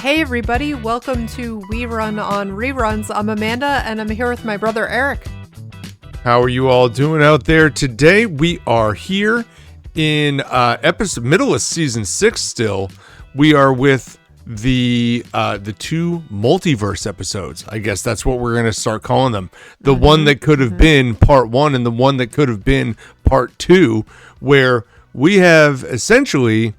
Hey everybody, welcome to We Run on Reruns. I'm Amanda and I'm here with my brother Eric. How are you all doing out there today? We are here in middle of season 6 still. We are with the two multiverse episodes. I guess that's what we're going to start calling them. The one that could have been part 1 and the one that could have been part 2, where we have essentially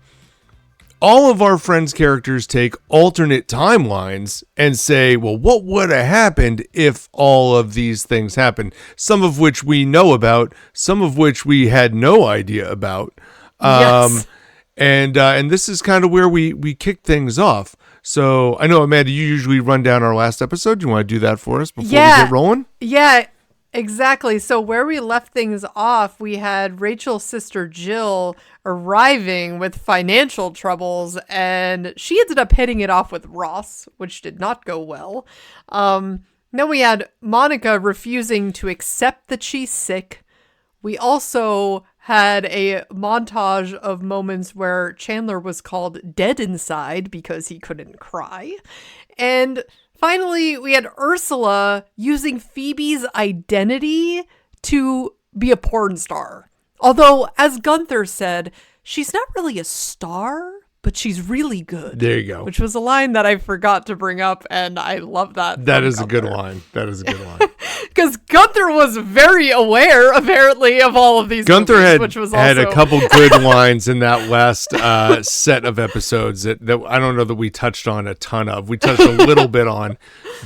all of our friends' characters take alternate timelines and say, well, what would have happened if all of these things happened? Some of which we know about, some of which we had no idea about. Yes. And this is kind of where we kick things off. So I know, Amanda, you usually run down our last episode. Do you want to do that for us before we get rolling? Yeah, exactly. So where we left things off, we had Rachel's sister Jill arriving with financial troubles, and she ended up hitting it off with Ross, which did not go well. Then we had Monica refusing to accept that she's sick. We also had a montage of moments where Chandler was called dead inside because he couldn't cry. And finally, we had Ursula using Phoebe's identity to be a porn star. Although, as Gunther said, she's not really a star, but she's really good. There you go. Which was a line that I forgot to bring up, and I love that. That is a good line. That is a good line. Because Gunther was very aware, apparently, of all of these Gunther movies, had, which was had also a couple good lines in that last set of episodes that I don't know that we touched on a ton of. We touched a little bit on,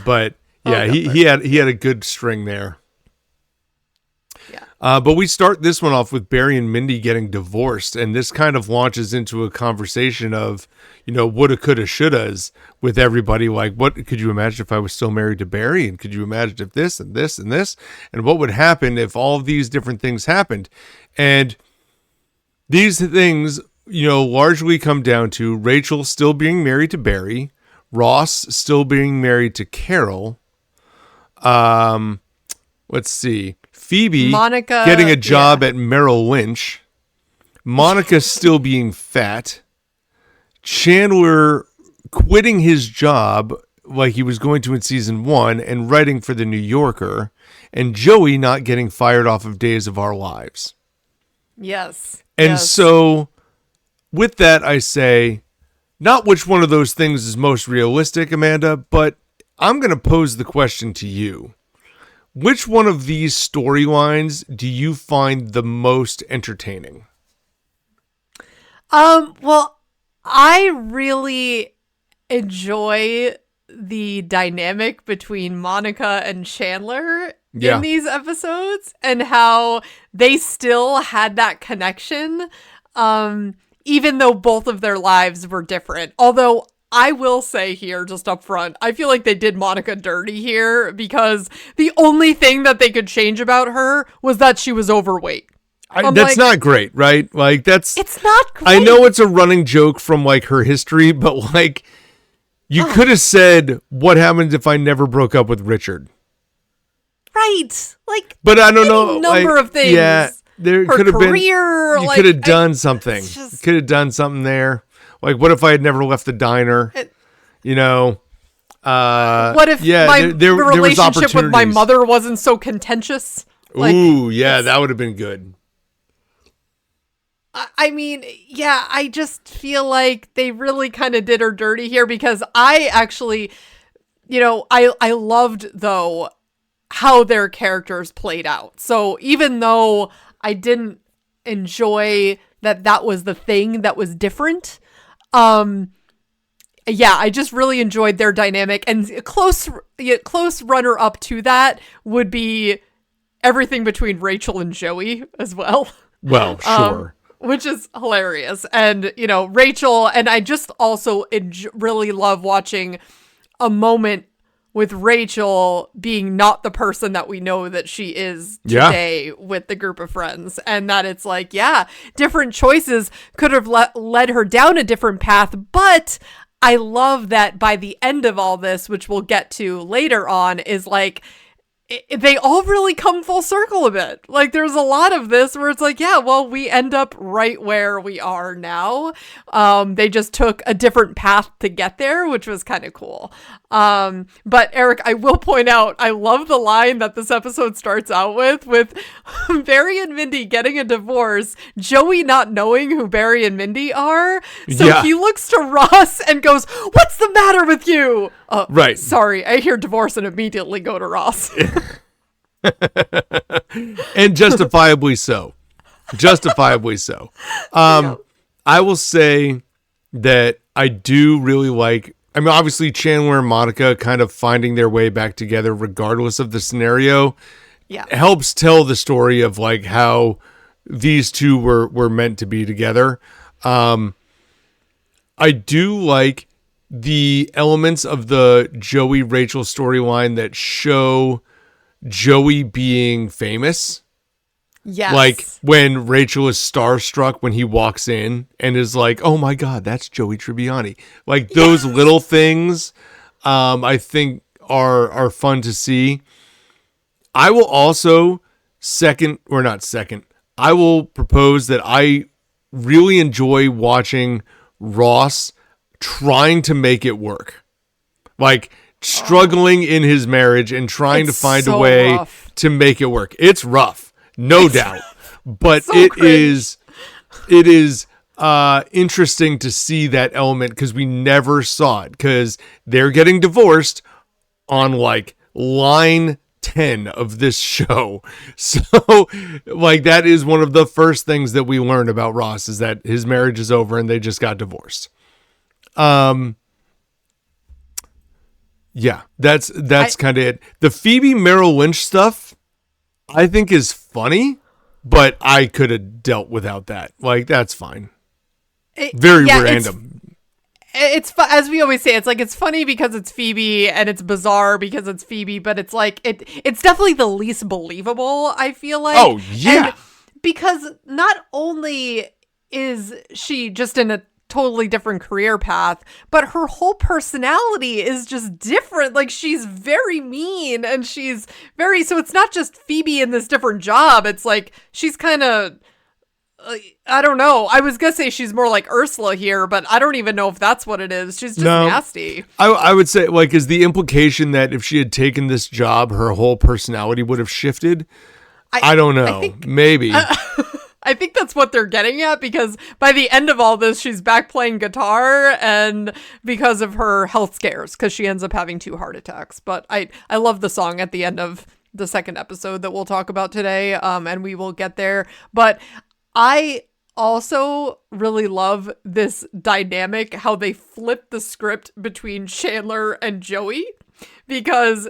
but yeah, he had a good string there. Yeah. But we start this one off with Barry and Mindy getting divorced, and this kind of launches into a conversation of, woulda, coulda, shouldas with everybody. Like, what could you imagine if I was still married to Barry? And could you imagine if this and this and this? And what would happen if all of these different things happened? And these things, largely come down to Rachel still being married to Barry, Ross still being married to Carol. Let's see. Phoebe Monica getting a job at Merrill Lynch. Monica still being fat. Chandler quitting his job like he was going to in season 1 and writing for the New Yorker. And Joey not getting fired off of Days of Our Lives. Yes. And so with that, I say, not which one of those things is most realistic, Amanda, but I'm going to pose the question to you. Which one of these storylines do you find the most entertaining? Well, I really enjoy the dynamic between Monica and Chandler in these episodes and how they still had that connection, even though both of their lives were different. Although I will say here, just up front, I feel like they did Monica dirty here because the only thing that they could change about her was that she was overweight. That's not great, right? Like, it's not great. I know it's a running joke from, like, her history, but, like, you could have said, what happens if I never broke up with Richard? Right. Like, but I don't know. Number of things. Yeah, there could have been. You could have done something. Could have done something there. Like, what if I had never left the diner? What if my relationship with my mother wasn't so contentious? That would have been good. I mean, yeah, I just feel like they really kind of did her dirty here because I actually, I loved, though, how their characters played out. So even though I didn't enjoy that was the thing that was different, I just really enjoyed their dynamic, and a close runner up to that would be everything between Rachel and Joey as well. Well, sure. Which is hilarious. And, Rachel, and I just also really love watching a moment with Rachel being not the person that we know that she is today with the group of friends. And that it's like, different choices could have led her down a different path. But I love that by the end of all this, which we'll get to later on, is like, they all really come full circle a bit. Like, there's a lot of this where it's like, yeah, well, we end up right where we are now. They just took a different path to get there, which was kind of cool. But Eric, I will point out, I love the line that this episode starts out with Barry and Mindy getting a divorce, Joey not knowing who Barry and Mindy are. So he looks to Ross and goes, "What's the matter with you?" Right. Sorry, I hear divorce and immediately go to Ross. And justifiably so. Justifiably so. I will say that I do really like, I mean, obviously Chandler and Monica kind of finding their way back together regardless of the scenario. Yeah. Helps tell the story of like how these two were meant to be together. I do like the elements of the Joey Rachel storyline that show Joey being famous. Yes. Like when Rachel is starstruck when he walks in and is like, "Oh my God, that's Joey Tribbiani." Like those little things, I think are fun to see. I will also I will propose that I really enjoy watching Ross trying to make it work. Like struggling in his marriage and trying to find a way to make it work. It's rough, no doubt. But it is interesting to see that element because we never saw it because they're getting divorced on like line 10 of this show. So like that is one of the first things that we learn about Ross is that his marriage is over and they just got divorced. Yeah, that's kind of it. The Phoebe Merrill Lynch stuff I think is funny, but I could have dealt without that. Like that's fine. Very random. It's as we always say, it's like it's funny because it's Phoebe and it's bizarre because it's Phoebe, but it's like it's definitely the least believable, I feel like. Oh yeah. And because not only is she just in a totally different career path, but her whole personality is just different. Like she's very mean and she's very, so it's not just Phoebe in this different job. It's like she's kind of I don't know. I was gonna say she's more like Ursula here, but I don't even know if that's what it is. She's just nasty. I would say, like, is the implication that if she had taken this job, her whole personality would have shifted? I don't know. Maybe. I think that's what they're getting at because by the end of all this, she's back playing guitar and because of her health scares, because she ends up having 2 heart attacks. But I love the song at the end of the second episode that we'll talk about today, and we will get there. But I also really love this dynamic, how they flip the script between Chandler and Joey, because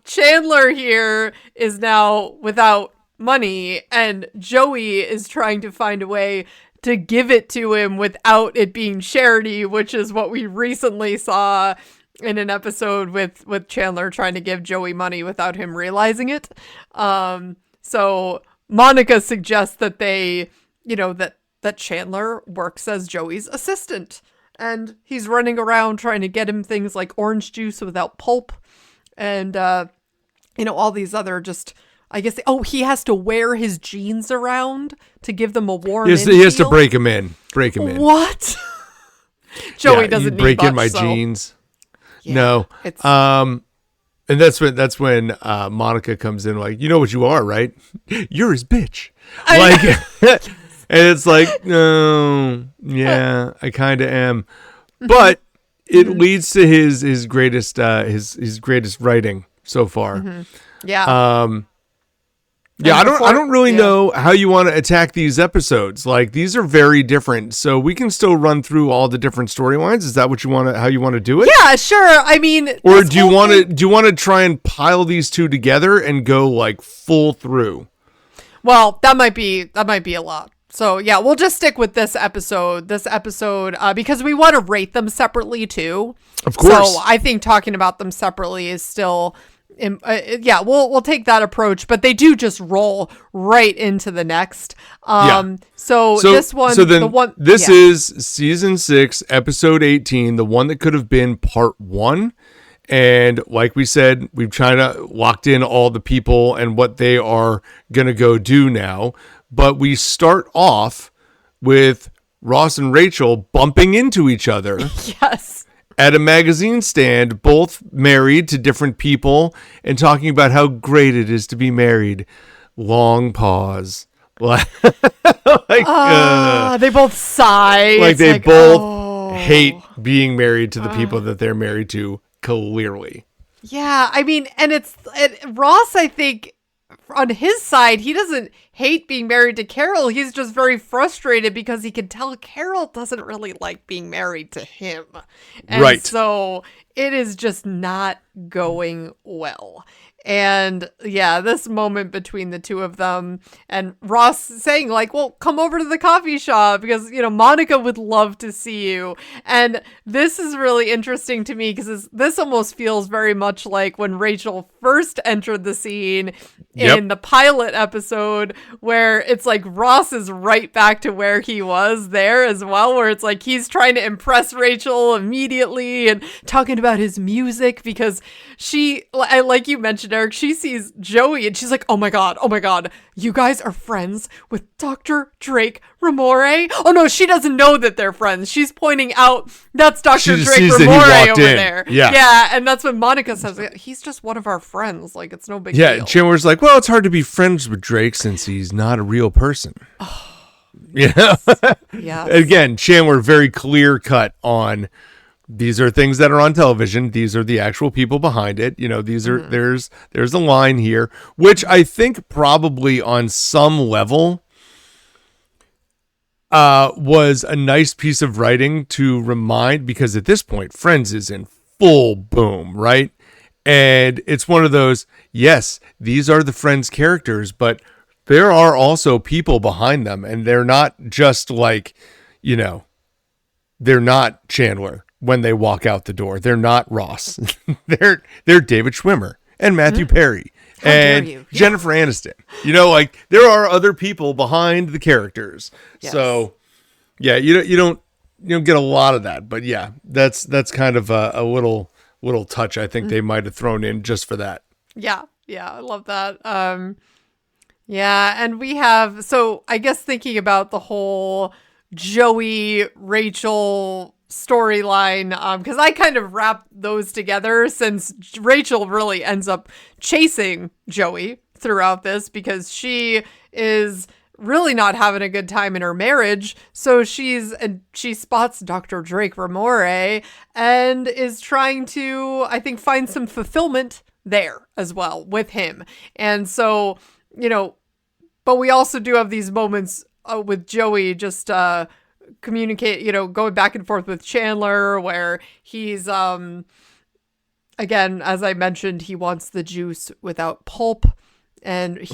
Chandler here is now without money and Joey is trying to find a way to give it to him without it being charity, which is what we recently saw in an episode with Chandler trying to give Joey money without him realizing it. So Monica suggests that they, that Chandler works as Joey's assistant and he's running around trying to get him things like orange juice without pulp and, all these other just, I guess, he has to wear his jeans around to give them a warm he has to break him in. What? Joey doesn't need break much, in my so. jeans. Yeah, no. And that's when Monica comes in like, you know what you are, right? You're his bitch. And it's like, no, yeah, I kind of am. But it leads to his greatest his greatest writing so far. Mm-hmm. Yeah. Yeah, I don't really know how you want to attack these episodes. Like these are very different, so we can still run through all the different storylines. Is that what you want to? How you want to do it? Yeah, sure. I mean, or do you want to try and pile these two together and go like full through? Well, that might be a lot. So yeah, we'll just stick with this episode, because we want to rate them separately too. Of course. So I think talking about them separately is still. We'll take that approach, but they do just roll right into the next. So this one, is season 6, episode 18, the one that could have been part 1, And like we said, we've kind of locked in all the people and what they are going to go do now. But we start off with Ross and Rachel bumping into each other. Yes. At a magazine stand, both married to different people and talking about how great it is to be married. Long pause. They both sigh. Like they both hate being married to the people that they're married to, clearly. Yeah, I mean, and Ross, I think, on his side, he doesn't hate being married to Carol. He's just very frustrated because he can tell Carol doesn't really like being married to him. And right. So it is just not going well. And yeah, this moment between the two of them and Ross saying like, well, come over to the coffee shop because, Monica would love to see you. And this is really interesting to me because this almost feels very much like when Rachel first entered the scene in the pilot episode, where it's like Ross is right back to where he was there as well, where it's like he's trying to impress Rachel immediately and talking about his music because like you mentioned, Eric, she sees Joey and she's like, oh my God, you guys are friends with Dr. Drake Ramore? Oh no, she doesn't know that they're friends. She's pointing out that's Dr. Drake Ramore over there. Yeah, and that's when Monica says, he's just one of our friends. Like, it's no big deal. Yeah, Chandler's like, well, it's hard to be friends with Drake since he's not a real person. Yes. Yeah. Again, Chandler very clear cut on these are things that are on television. These are the actual people behind it. These are there's a line here, which I think probably on some level was a nice piece of writing to remind, because at this point, Friends is in full boom, right? And it's one of those, yes, these are the Friends characters, but there are also people behind them, and they're not just like, they're not Chandler when they walk out the door. They're not Ross. they're David Schwimmer and Matthew Perry and Jennifer Aniston. There are other people behind the characters. Yes. So yeah, you don't get a lot of that, but yeah, that's kind of a little touch I think they might have thrown in just for that. Yeah, I love that. Yeah, and we have, so I guess thinking about the whole Joey Rachel storyline, because I kind of wrap those together since Rachel really ends up chasing Joey throughout this because she is really not having a good time in her marriage. So she spots Dr. Drake Ramore and is trying to, I think, find some fulfillment there as well with him. And so, but we also do have these moments with Joey just communicate, going back and forth with Chandler, where he's again, as I mentioned, he wants the juice without pulp. And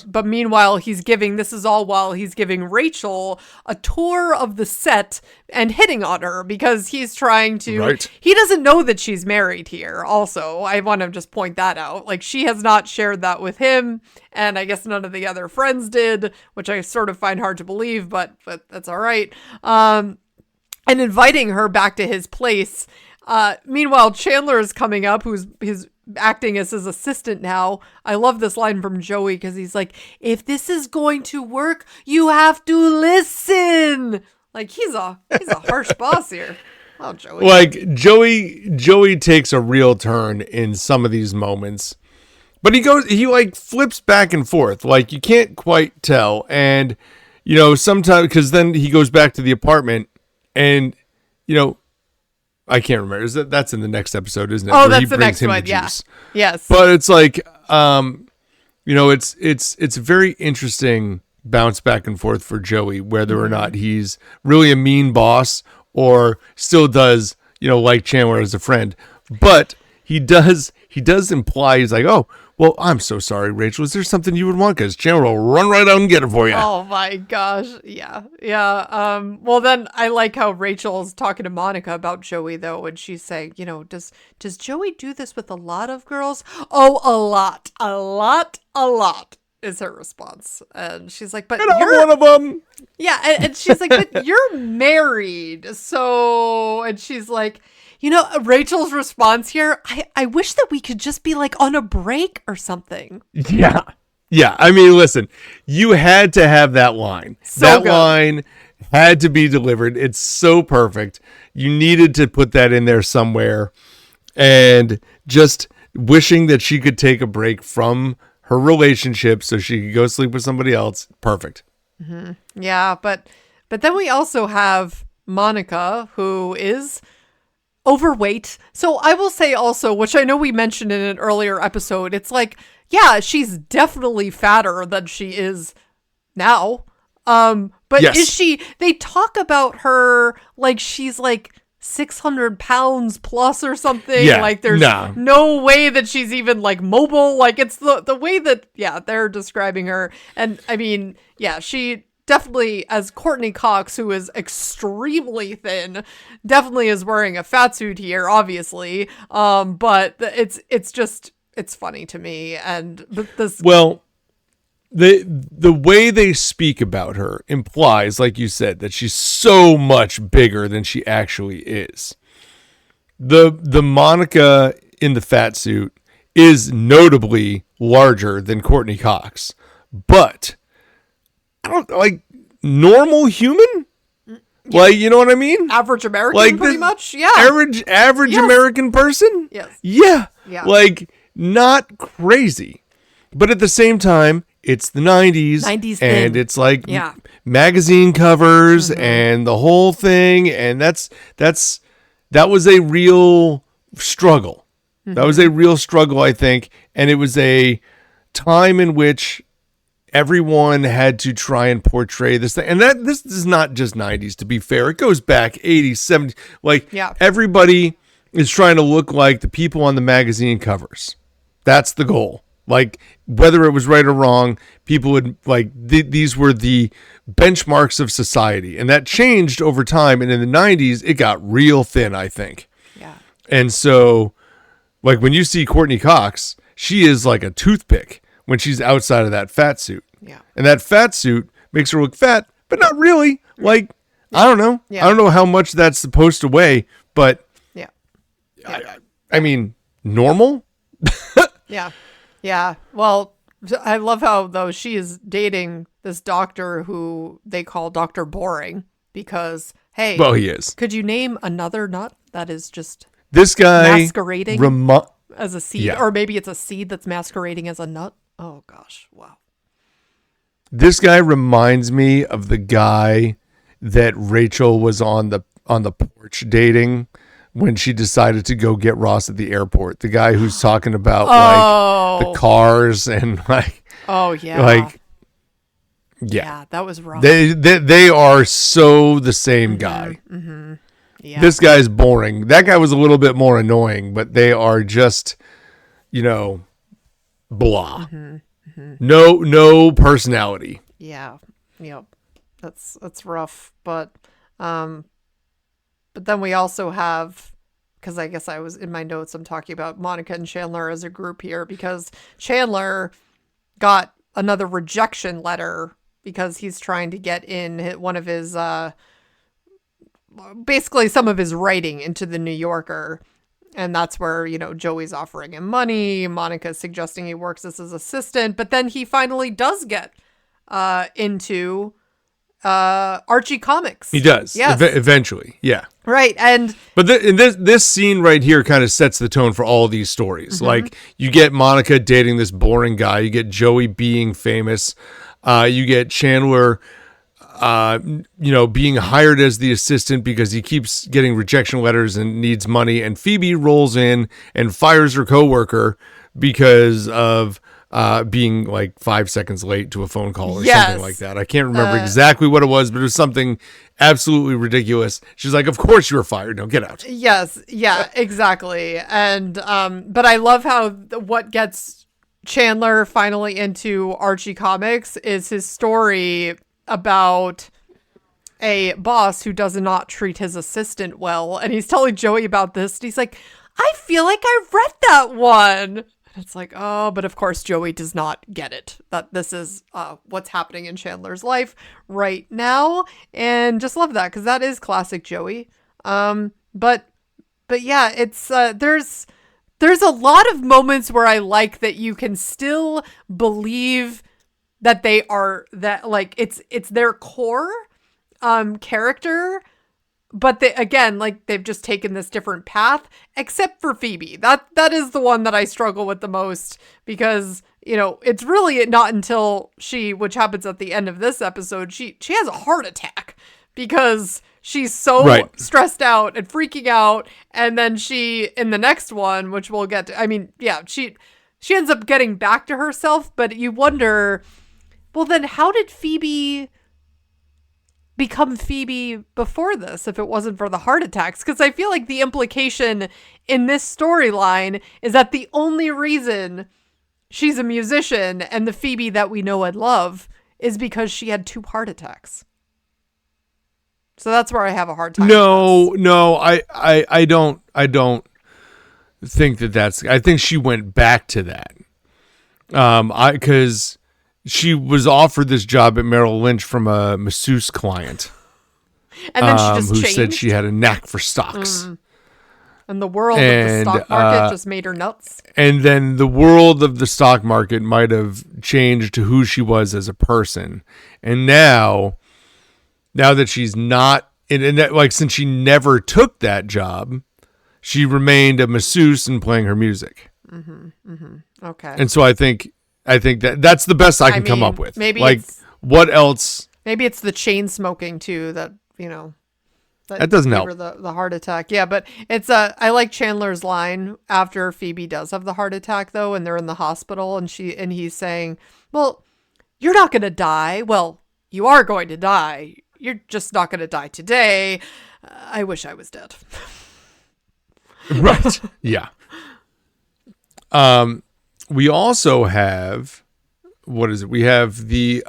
but meanwhile, this is all while he's giving Rachel a tour of the set and hitting on her because he's trying to, he doesn't know that she's married here. Also, I want to just point that out. Like, she has not shared that with him. And I guess none of the other friends did, which I sort of find hard to believe, but that's all right. And inviting her back to his place. Meanwhile, Chandler is coming up, who's acting as his assistant now. I love this line from Joey because he's like, if this is going to work, you have to listen. Like, he's a harsh boss here. Oh, Joey. Like, Joey takes a real turn in some of these moments, but he like flips back and forth. Like, you can't quite tell. And, sometimes, because then he goes back to the apartment and, I can't remember. That's in the next episode, isn't it? Oh, that's the next one. Yeah. Yes. But it's like, it's a very interesting bounce back and forth for Joey, whether or not he's really a mean boss or still does, like Chandler as a friend. But he does imply, he's like, oh, well, I'm so sorry, Rachel. Is there something you would want? Because Chandler will run right out and get it for you. Oh, my gosh. Yeah. Well, then I like how Rachel's talking to Monica about Joey, though, and she's saying, does Joey do this with a lot of girls? Oh, a lot is her response. And she's like, but you're one of them. Yeah. And she's like, but you're married. So, and she's like, Rachel's response here, I wish that we could just be like on a break or something. Yeah. Yeah. I mean, listen, you had to have that line. So that good. line had to be delivered. It's so perfect. You needed to put that in there somewhere. And just wishing that she could take a break from her relationship so she could go sleep with somebody else. Perfect. Mm-hmm. Yeah, but then we also have Monica, who is overweight. So I will say also, which I know we mentioned in an earlier episode, it's like, yeah, she's definitely fatter than she is now. But yes. Is she, they talk about her like she's like 600 pounds plus or something. Yeah, like there's no way that she's even like mobile. Like it's the way that, they're describing her. And I mean, she definitely, as Courtney Cox, who is extremely thin, definitely is wearing a fat suit here, obviously. But it's funny to me. And this, well, the way they speak about her implies, like you said, that she's so much bigger than she actually is. The Monica in the fat suit is notably larger than Courtney Cox, but I don't like normal human. Yeah. Like, you know what I mean? Average American, like pretty much. Yeah. Average yes. American person. Yes. Yeah. Like not crazy, but at the same time, it's the 90s and thin. It's like magazine covers and the whole thing. And that was a real struggle. That was a real struggle, I think. And it was a time in which everyone had to try and portray this thing. And this is not just 90s, to be fair. It goes back 80s, 70s. Like everybody is trying to look like the people on the magazine covers. That's the goal. Like, whether it was right or wrong, people would like these were the benchmarks of society, and that changed over time. And in the 90s, it got real thin, I think. Yeah. And so, like when you see Courtney Cox, she is like a toothpick when she's outside of that fat suit. Yeah. And that fat suit makes her look fat, but not really. Like I don't know. Yeah. I don't know how much that's supposed to weigh, but I mean, normal. Yeah. Yeah. Well, I love how, though, she is dating this doctor who they call Dr. Boring because, hey. Well, he is. Could you name another nut that is just this guy masquerading as a seed? Yeah. Or maybe it's a seed that's masquerading as a nut? Oh, gosh. Wow. This guy reminds me of the guy that Rachel was on the porch dating when she decided to go get Ross at the airport. The guy who's talking about like the cars and like yeah, that was wrong. They are so the same guy. Mm-hmm. Yeah. This guy's boring. That guy was a little bit more annoying, but they are just, blah. Mm-hmm. Mm-hmm. No personality. Yeah. Yep. That's rough, but then we also have, because I guess I was in my notes, I'm talking about Monica and Chandler as a group here, because Chandler got another rejection letter because he's trying to get in one of his, basically some of his writing into the New Yorker. And that's where, Joey's offering him money. Monica's suggesting he works as his assistant. But then he finally does get into Archie Comics. He does. Yes. Eventually. Yeah. Right. But this scene right here kind of sets the tone for all of these stories. Mm-hmm. Like you get Monica dating this boring guy. You get Joey being famous. You get Chandler, being hired as the assistant because he keeps getting rejection letters and needs money. And Phoebe rolls in and fires her coworker because of being like 5 seconds late to a phone call or something like that. I can't remember exactly what it was, but it was something absolutely ridiculous. She's like, "Of course you were fired. No, get out." Yes. Yeah, exactly. And, but I love how what gets Chandler finally into Archie Comics is his story about a boss who does not treat his assistant well. And he's telling Joey about this. And he's like, "I feel like I read that one." And it's like, oh, but of course Joey does not get it, that this is what's happening in Chandler's life right now. And just love that, because that is classic Joey. But yeah, it's there's a lot of moments where I like that you can still believe that they are that like it's their core character, but they again like they've just taken this different path, except for Phoebe. That is the one that I struggle with the most, because it's really not until which happens at the end of this episode, she has a heart attack because she's so stressed out and freaking out, and then she in the next one, which we'll get to, I mean, yeah, she ends up getting back to herself, but you wonder, well, then how did Phoebe become Phoebe before this if it wasn't for the heart attacks? Because I feel like the implication in this storyline is that the only reason she's a musician and the Phoebe that we know and love is because she had 2 heart attacks. So that's where I have a hard time. No, I don't think that's. I think she went back to that. Because she was offered this job at Merrill Lynch from a masseuse client, and then she just who changed. said she had a knack for stocks. And the world of the stock market just made her nuts. And then the world of the stock market might have changed to who she was as a person. And now that she's not, and that, like, since she never took that job, she remained a masseuse and playing her music. Okay. And so I think that's the best I can come up with. Maybe like, what else? Maybe it's the chain smoking too that that doesn't help. The heart attack. Yeah, but it's I like Chandler's line after Phoebe does have the heart attack though, and they're in the hospital, and he's saying, "Well, you're not going to die. Well, you are going to die. You're just not going to die today. I wish I was dead." Right. Yeah. We also have, what is it? We have the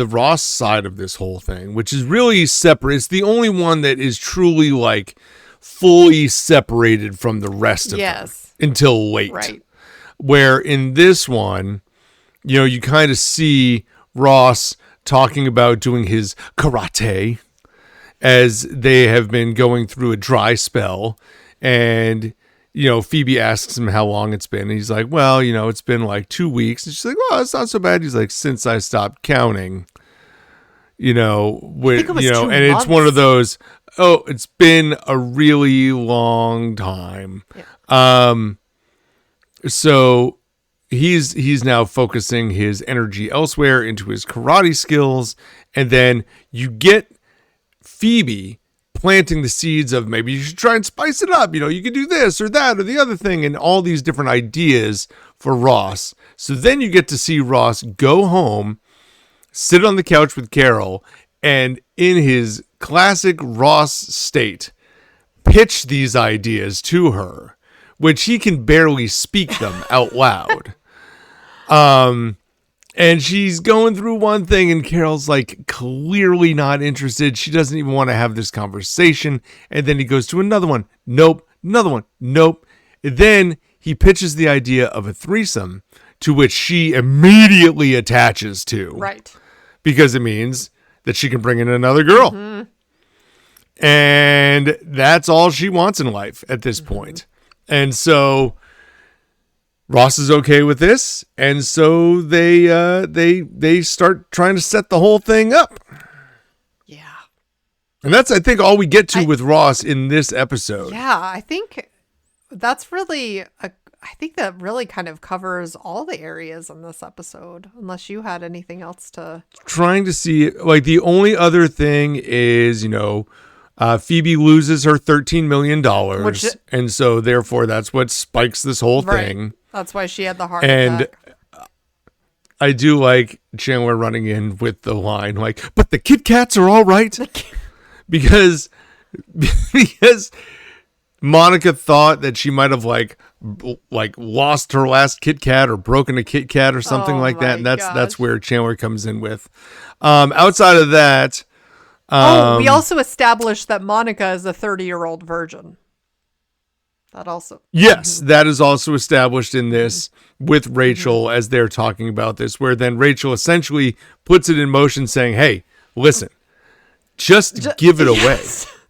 Ross side of this whole thing, which is really separate. It's the only one that is truly like fully separated from the rest of them until late. Right. Where in this one, you kind of see Ross talking about doing his karate as they have been going through a dry spell, and Phoebe asks him how long it's been. And he's like, well, it's been like 2 weeks. And she's like, well, it's not so bad. He's like, since I stopped counting, and it's one of those, oh, it's been a really long time. Yeah. So he's now focusing his energy elsewhere into his karate skills. And then you get Phoebe planting the seeds of maybe you should try and spice it up. You could do this or that or the other thing, and all these different ideas for Ross. So then you get to see Ross go home, sit on the couch with Carol, and in his classic Ross state, pitch these ideas to her, which he can barely speak them out loud. And she's going through one thing, and Carol's like clearly not interested. She doesn't even want to have this conversation. And then he goes to another one. Nope. Another one. Nope. And then he pitches the idea of a threesome, to which she immediately attaches to. Right. Because it means that she can bring in another girl. Mm-hmm. And that's all she wants in life at this point. And so Ross is okay with this, and so they start trying to set the whole thing up. Yeah. And that's, I think, all we get to with Ross in this episode. Yeah, I think that's really I think that really kind of covers all the areas in this episode, unless you had anything else to... Trying to see, like, the only other thing is, Phoebe loses her $13 million, and so therefore that's what spikes this whole thing. That's why she had the heart attack. I do like Chandler running in with the line, like, but the Kit Kats are all right. because Monica thought that she might have like lost her last Kit Kat or broken a Kit Kat or something like that. And that's where Chandler comes in with. Outside of that. We also established that Monica is a 30-year-old virgin. That also. Yes, that is also established in this with Rachel as they're talking about this, where then Rachel essentially puts it in motion saying, hey, listen, just give it away.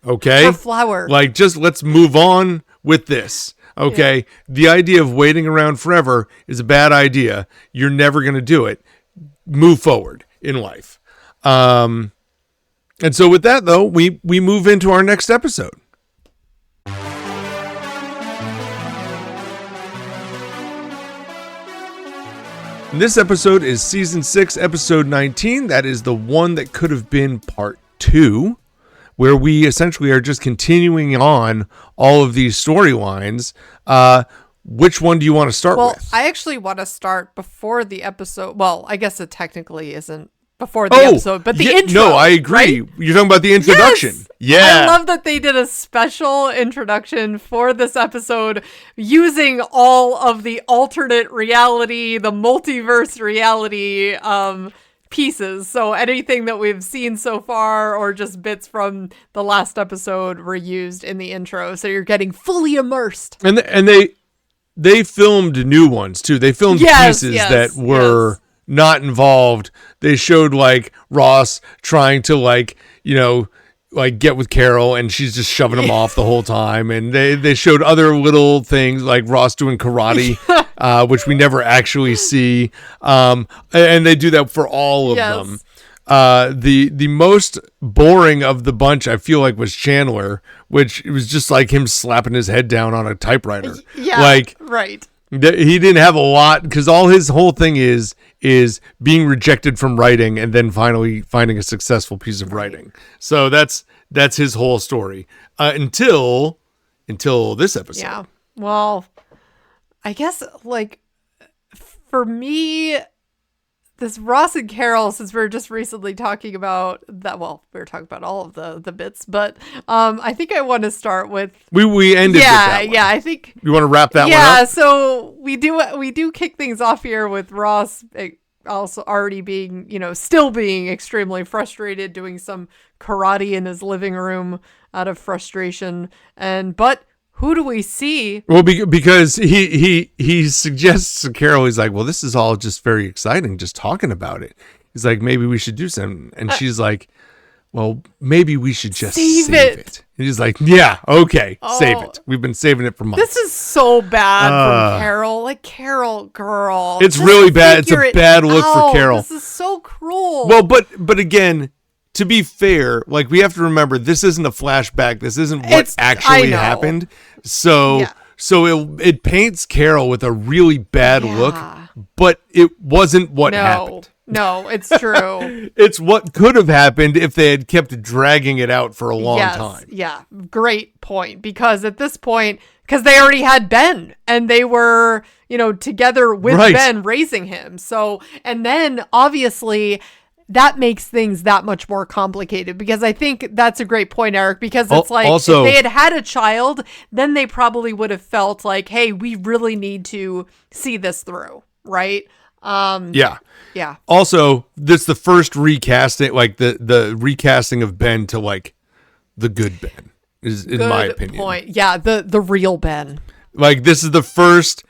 Okay? For flour. Like, just let's move on with this. Okay. The idea of waiting around forever is a bad idea. You're never going to do it. Move forward in life. And so with that, though, we move into our next episode. And this episode is season 6, episode 19. That is the one that could have been part 2, where we essentially are just continuing on all of these storylines. Which one do you want to start with? Well, I actually want to start before the episode. Well, I guess it technically isn't before the episode, but the intro. No, I agree. Right? You're talking about the introduction. Yes! I love that they did a special introduction for this episode using all of the alternate reality, the multiverse reality pieces. So anything that we've seen so far or just bits from the last episode were used in the intro. So you're getting fully immersed. And they filmed new ones too. They filmed pieces that were not involved. They showed like Ross trying to like get with Carol, and she's just shoving him off the whole time. And they showed other little things like Ross doing karate, which we never actually see. And they do that for all of them. The most boring of the bunch, I feel like, was Chandler, which was just like him slapping his head down on a typewriter. Yeah, like, right. He didn't have a lot, because all his whole thing is being rejected from writing and then finally finding a successful piece of writing. So that's his whole story until this episode. Yeah. Well, I guess like for me, this Ross and Carol, since we were just recently talking about that, well, we were talking about all of the bits, but I think I want to start with we ended with that one. Yeah, I think you want to wrap that one up. Yeah, so we do kick things off here with Ross also already being, still being extremely frustrated, doing some karate in his living room out of frustration, but who do we see? Well, because he suggests to Carol, he's like, well, this is all just very exciting, just talking about it. He's like, maybe we should do something. And she's like, well, maybe we should just save it. And he's like, yeah, okay, save it. We've been saving it for months. This is so bad from Carol. Like, Carol, girl. It's really bad. It's a bad look for Carol. This is so cruel. Well, but again, to be fair, like, we have to remember, this isn't a flashback. This isn't what actually happened. So it paints Carol with a really bad look, but it wasn't what happened. No, it's true. It's what could have happened if they had kept dragging it out for a long time. Yeah, great point. Because at this point, because they already had Ben and they were, together with Ben raising him. So, and then obviously that makes things that much more complicated, because I think that's a great point, Eric, because it's like also, if they had a child, then they probably would have felt like, hey, we really need to see this through, right? Yeah. Also, this the first recasting, like the recasting of Ben to like the good Ben is in my opinion. Point. Yeah, the real Ben. Like, this is the first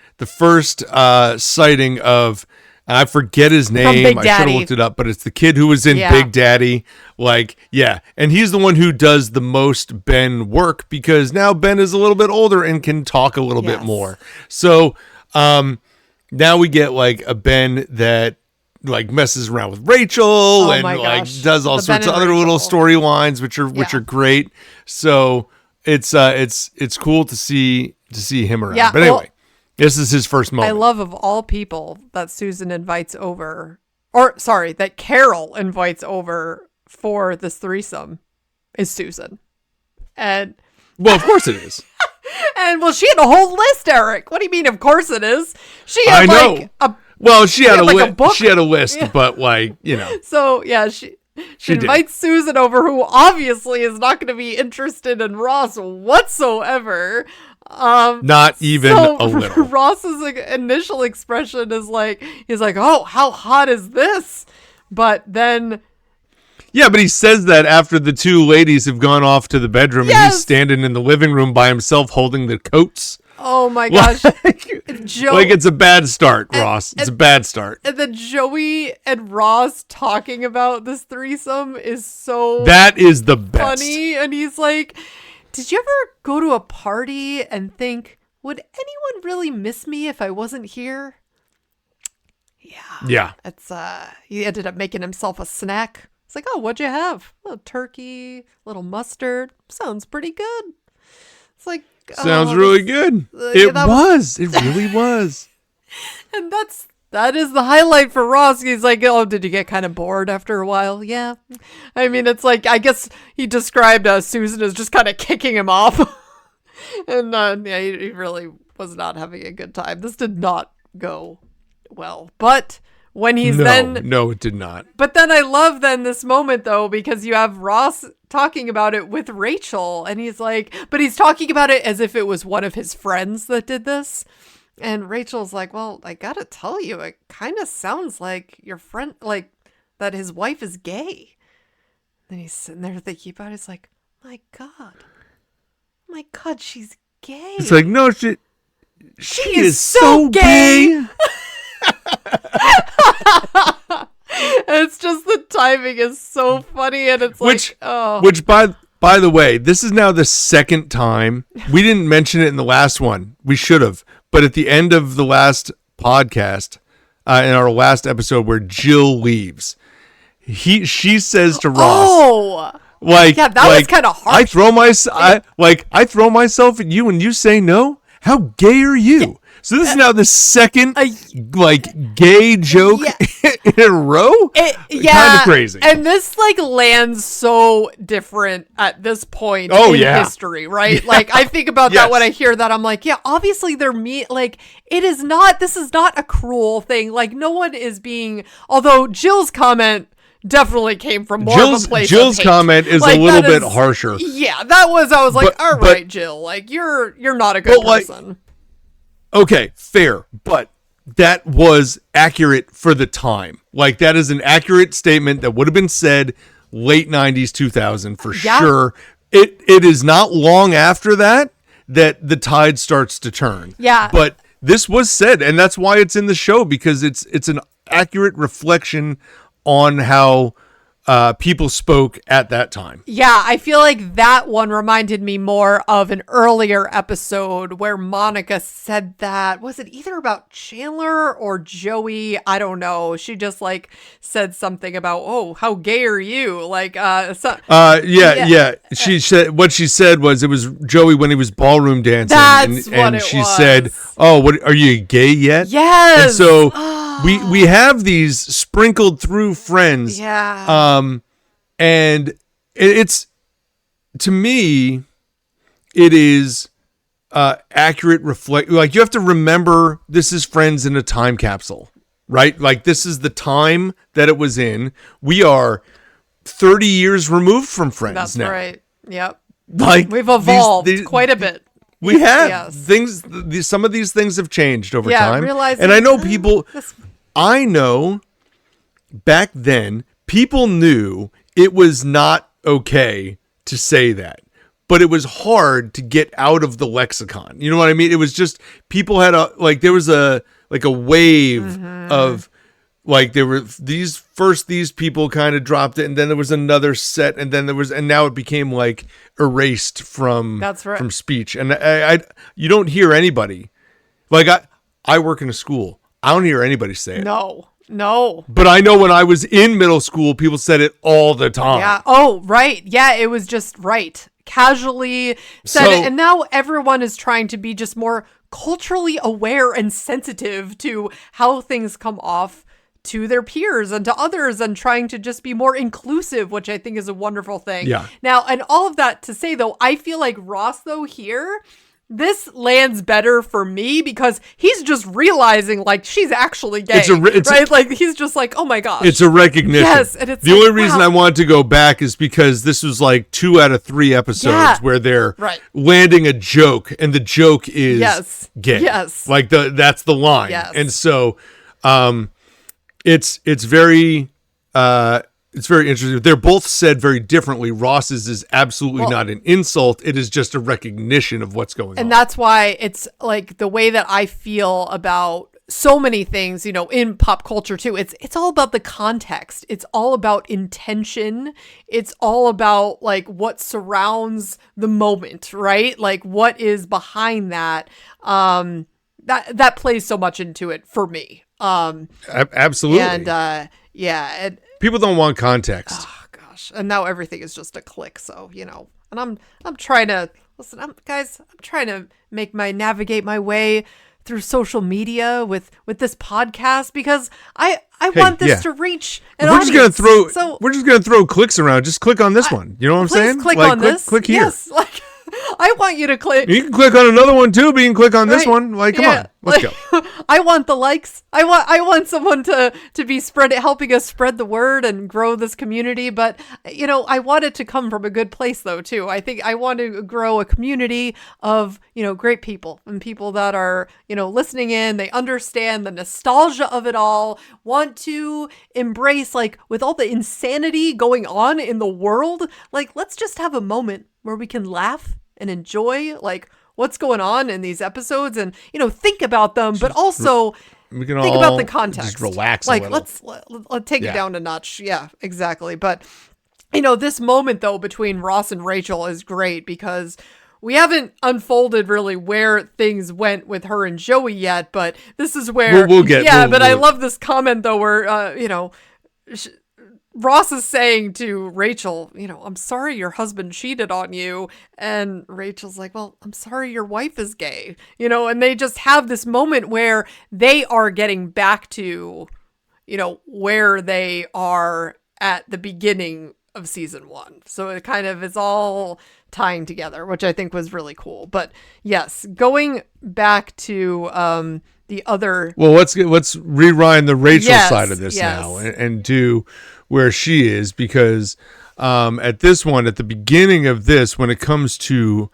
sighting of, and I forget his name. I should have looked it up, but it's the kid who was in Big Daddy. Like, yeah. And he's the one who does the most Ben work, because now Ben is a little bit older and can talk a little bit more. So, now we get like a Ben that like messes around with Rachel and like does all sorts of other little storylines, which are great. So it's cool to see him around. Yeah, but anyway. This is his first moment. I love, of all people, that Susan invites over, that Carol invites over for this threesome is Susan. And well, of course it is. And well, she had a whole list, Eric. What do you mean? Of course it is. She had she had a list, but like, So yeah, she invites Susan over, who obviously is not going to be interested in Ross whatsoever. Not even a little. Ross's initial expression is like, he's like, oh, how hot is this? But then... Yeah, but he says that after the two ladies have gone off to the bedroom and he's standing in the living room by himself holding the coats. Oh my gosh. It's a bad start, Ross. It's a bad start. And then Joey and Ross talking about this threesome is so... That is the best. Funny. And he's like... Did you ever go to a party and think, would anyone really miss me if I wasn't here? Yeah. It's he ended up making himself a snack. It's like, oh, what'd you have? A little turkey, a little mustard. Sounds pretty good. It's like, sounds really good. It really was. And that is the highlight for Ross. He's like, oh, did you get kind of bored after a while? Yeah. I mean, it's like, I guess he described Susan as just kind of kicking him off. And yeah, he really was not having a good time. This did not go well. But when he's No, it did not. But then I love this moment, though, because you have Ross talking about it with Rachel. And he's like, but he's talking about it as if it was one of his friends that did this. And Rachel's like, well, I gotta tell you, it kind of sounds like your friend, like that his wife is gay. And he's sitting there thinking about it. It's like, my God, she's gay. It's like, no, she is so gay. It's just the timing is so funny. And it's which by the way, this is now the second time. We didn't mention it in the last one. We should have. But at the end of the last podcast, in our last episode where Jill leaves, she says to Ross, that was kind of harsh. I throw myself at you and you say no? How gay are you? Yeah. So this is now the second gay joke in a row. Kind of crazy. And this lands so different at this point in history, right? Yeah. Like I think about that when I hear that. I'm like, yeah, obviously they're it is not. This is not a cruel thing. Like no one is being. Although Jill's comment definitely came from more of a place Jill's of hate. Comment is a little bit harsher. Yeah, that was. I was like, all right, Jill, like you're not a good person. Okay, fair, but that was accurate for the time. Like, that is an accurate statement that would have been said late 90s, 2000 for sure. It is not long after that the tide starts to turn. Yeah. But this was said, and that's why it's in the show, because it's an accurate reflection on how people spoke at that time. Yeah, I feel like that one reminded me more of an earlier episode where Monica said that. Was it either about Chandler or Joey? I don't know. She just said something about, oh, how gay are you? She said what she said was it was Joey when he was ballroom dancing. That's what it she was. Said, oh, what are you gay yet? Yes. And so we have these sprinkled through friends. Yeah. And it's, to me, it is accurate reflect. Like, you have to remember this is Friends in a time capsule, right? Like, this is the time that it was in. We are 30 years removed from Friends. That's now. right. Yep. Like, we've evolved quite a bit. We have things. Some of these things have changed over time. And I know people. I know back then people knew it was not okay to say that, but it was hard to get out of the lexicon. You know what I mean? It was just people had there was a wave of there were these people kind of dropped it, and then there was another set, and then and now it became erased from from speech. And I you don't hear anybody I work in a school. I don't hear anybody say it. No. But I know when I was in middle school, people said it all the time. Yeah. Oh, right. Yeah, it was just casually said it. And now everyone is trying to be just more culturally aware and sensitive to how things come off to their peers and to others, and trying to just be more inclusive, which I think is a wonderful thing. Yeah. Now, and all of that to say, though, I feel like Ross, though, here, this lands better for me because he's just realizing she's actually gay, right? He's just oh my gosh. It's a recognition. Yes, and it's the only reason I wanted to go back is because this was 2 out of 3 episodes where they're landing a joke, and the joke is gay. Yes, that's the line. Yes. And so, it's very. It's very interesting. They're both said very differently. Ross's is absolutely not an insult. It is just a recognition of what's going on. And that's why it's the way that I feel about so many things, in pop culture too. It's all about the context. It's all about intention. It's all about like what surrounds the moment, right? Like what is behind that. That plays so much into it for me. Absolutely. And yeah, people don't want context. Oh gosh, and now everything is just a click. So and I'm trying to listen. I'm trying to navigate my way through social media with this podcast because I want this to reach an audience. We're just gonna throw clicks around. Just click on this one. You know what I'm saying? Click on this. Click here. Yes, like I want you to click. You can click on another one too, but you can click on this one. Like, come on, let's go. I want the likes. I want someone to be helping us spread the word and grow this community. But I want it to come from a good place though too. I think I want to grow a community of great people and people that are listening in. They understand the nostalgia of it all. Want to embrace like with all the insanity going on in the world. Like let's just have a moment where we can laugh and enjoy like what's going on in these episodes and think about them, but also we can think about the context. Just relax like a let's take it down a notch. Yeah, exactly. But this moment though between Ross and Rachel is great because we haven't unfolded really where things went with her and Joey yet, but this is where we'll get. I love this comment though where Ross is saying to Rachel, I'm sorry your husband cheated on you. And Rachel's like, well, I'm sorry your wife is gay, and they just have this moment where they are getting back to, where they are at the beginning of season 1. So it kind of is all tying together, which I think was really cool. But yes, going back to the other. Well, let's rewind the Rachel side of this now and do where she is, because at the beginning of this, when it comes to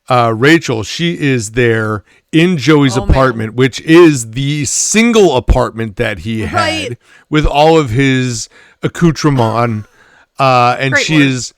Rachel, she is there in Joey's apartment, which is the single apartment that he had with all of his accoutrement. And she is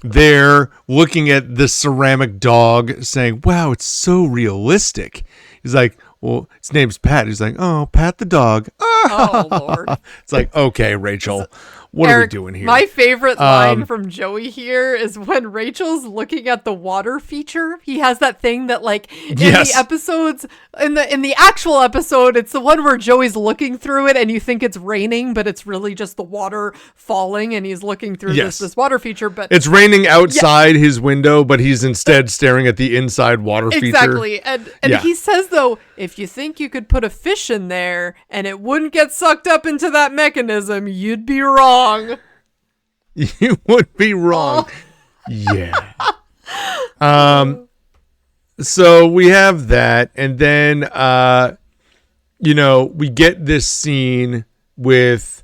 there looking at the ceramic dog saying, wow, it's so realistic. He's like, well, his name's Pat. He's like, oh, Pat the dog. Oh, Lord. It's like, okay, Rachel, what are we doing here? My favorite line from Joey here is when Rachel's looking at the water feature. He has that thing that like in the episodes, in the actual episode, it's the one where Joey's looking through it and you think it's raining, but it's really just the water falling and he's looking through this water feature. But it's raining outside his window, but he's instead staring at the inside water feature. Exactly. And he says, though, if you think you could put a fish in there and it wouldn't get sucked up into that mechanism, you'd be wrong. You would be wrong. Yeah. So we have that, and then we get this scene with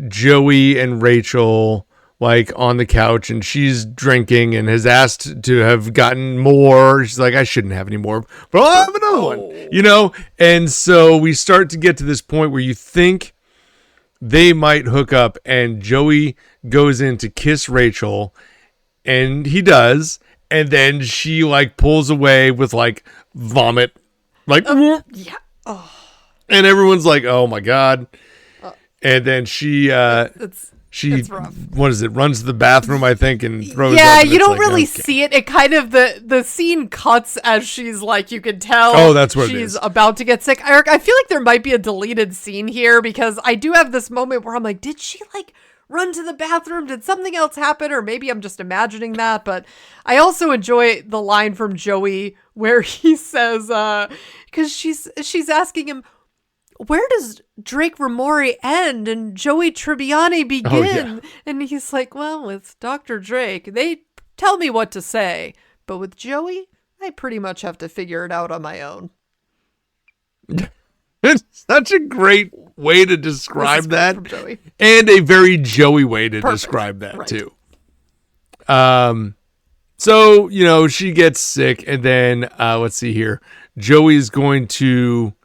Joey and Rachel like on the couch, and she's drinking and has asked to have gotten more. She's like, I shouldn't have any more, but I'll have another one, And so we start to get to this point where you think they might hook up, and Joey goes in to kiss Rachel, and he does, and then she like pulls away with like vomit, like and everyone's like, oh my god. And then she what is it, runs to the bathroom, I think, and throws up, and you don't really see it. It kind of the scene cuts as she's like, you can tell that's what she's about to get sick. Eric, I feel like there might be a deleted scene here because I do have this moment where I'm like, did she like run to the bathroom? Did something else happen? Or maybe I'm just imagining that. But I also enjoy the line from Joey where he says, because she's asking him, where does Drake Ramori end and Joey Tribbiani begin? And he's like, well, with Dr. Drake, they tell me what to say. But with Joey, I pretty much have to figure it out on my own. It's such a great way to describe that. And a very Joey way to describe that, too. So, she gets sick, and then, let's see here. Joey's going to